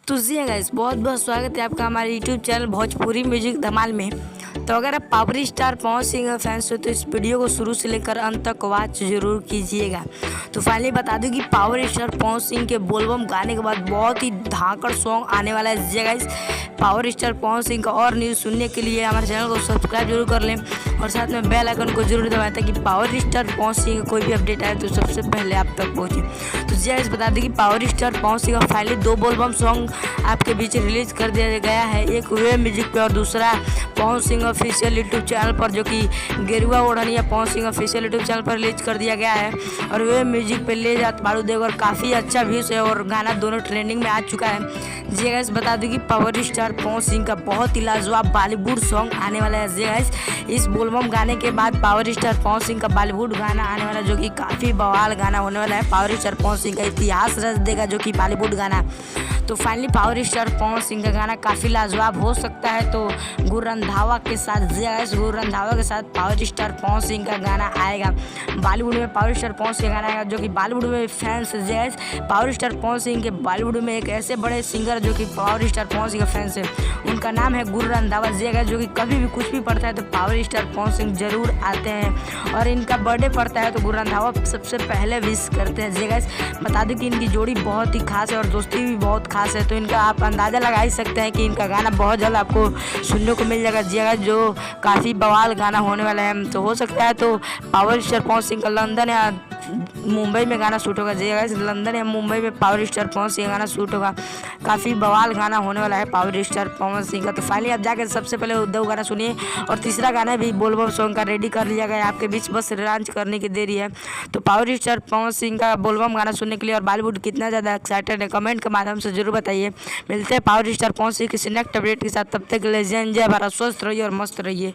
तो जी गाइस, बहुत बहुत स्वागत है आपका हमारे यूट्यूब चैनल भोजपुरी म्यूजिक धमाल में। तो अगर आप power star Pawan Singh fans हो तो इस वीडियो को शुरू से लेकर अंत तक वॉच जरूर कीजिएगा। तो फाइनली बता दूं कि पावर स्टार पवन सिंह के बोलबम गाने के बाद बहुत ही धाकड़ सॉन्ग आने वाला है। जी guys, power star Pawan Singh का और न्यूज़ सुनने के लिए हमारे चैनल को सब्सक्राइब जरूर कर लें और साथ में बेल आइकन को जरूर दबाएं ताकि पावर स्टार पवन सिंह का कोई भी अपडेट आए तो सबसे पहले आप तक पहुँचे। तो जी गाइस, बता दें कि पावर स्टार पवन सिंह का फाइनली 2 बोलबम सॉन्ग आपके बीच रिलीज कर दिया गया है। एक वे म्यूजिक पे और दूसरा Pawan Singh official YouTube channel पर, जो कि गेरुआ ओढ़निया Pawan Singh official YouTube channel पर रिलीज कर दिया गया है। और वे म्यूजिक पे ले जात बारू देव और काफ़ी अच्छा व्यूज़ है और गाना दोनों ट्रेंडिंग में आ चुका है। जी गाइस, बता दूं कि पावर स्टार पवन सिंह का बहुत ही लाजवाब बॉलीवुड सॉन्ग आने वाला है। जी गाइस, इस बोलबम गाने के बाद पावर स्टार पवन सिंह का बॉलीवुड गाना आने वाला है, जो कि काफ़ी बवाल गाना होने वाला है। पावर स्टार पवन सिंह का इतिहास रच देगा जो कि बॉलीवुड गाना। तो finally power star Pawan Singh का गाना काफ़ी लाजवाब हो सकता है। तो गुरु रंधावा के साथ, गुरु रंधावा के साथ पावर स्टार पवन सिंह का गाना आएगा बॉलीवुड में। पावर स्टार पवन सिंह का गाना आएगा जो कि बॉलीवुड में फैंस जैस पावर स्टार पवन सिंह के बॉलीवुड में एक ऐसे बड़े सिंगर जो कि पावर स्टार पवन सिंह का फैंस है, उनका नाम है गुरु रंधावा जी गाइस, जो कि कभी भी कुछ भी पड़ता है तो पावर स्टार पवन सिंह जरूर आते हैं। और इनका बर्थडे पड़ता है तो गुरु रंधावा सबसे पहले विश करते हैं। जी गाइस, बता दें कि इनकी जोड़ी बहुत ही खास है और दोस्ती भी बहुत खास है। तो इनका आप अंदाज़ा लगा ही सकते हैं कि इनका गाना बहुत जल्द आपको सुनने को मिल जाएगा। जी गाइस, जो काफ़ी बवाल गाना होने वाला है। तो हो सकता है तो पावर स्टार पवन सिंह का लंदन या मुंबई में गाना शूट होगा। जी गाइस, लंदन या मुंबई में पावर स्टार पवन सिंह गाना शूट होगा। काफ़ी बवाल गाना होने वाला है पावर स्टार पवन सिंह का। तो फाइनली आप जाकर सबसे पहले 2 गाना सुनिए और तीसरा गाना भी बोलबम सॉन्ग का रेडी कर लिया गया है आपके बीच, बस लॉन्च करने की देरी है। तो पावर स्टार पवन सिंह का बोलबम गाना सुनने के लिए और बॉलीवुड कितना ज़्यादा एक्साइटेड है कमेंट के माध्यम से जरूर बताइए। मिलते हैं पावर स्टार पवन सिंह किसी नेक्स्ट अपडेट के साथ, तब तक के लिए जय भारत, स्वस्थ रहिए और मस्त रहिए।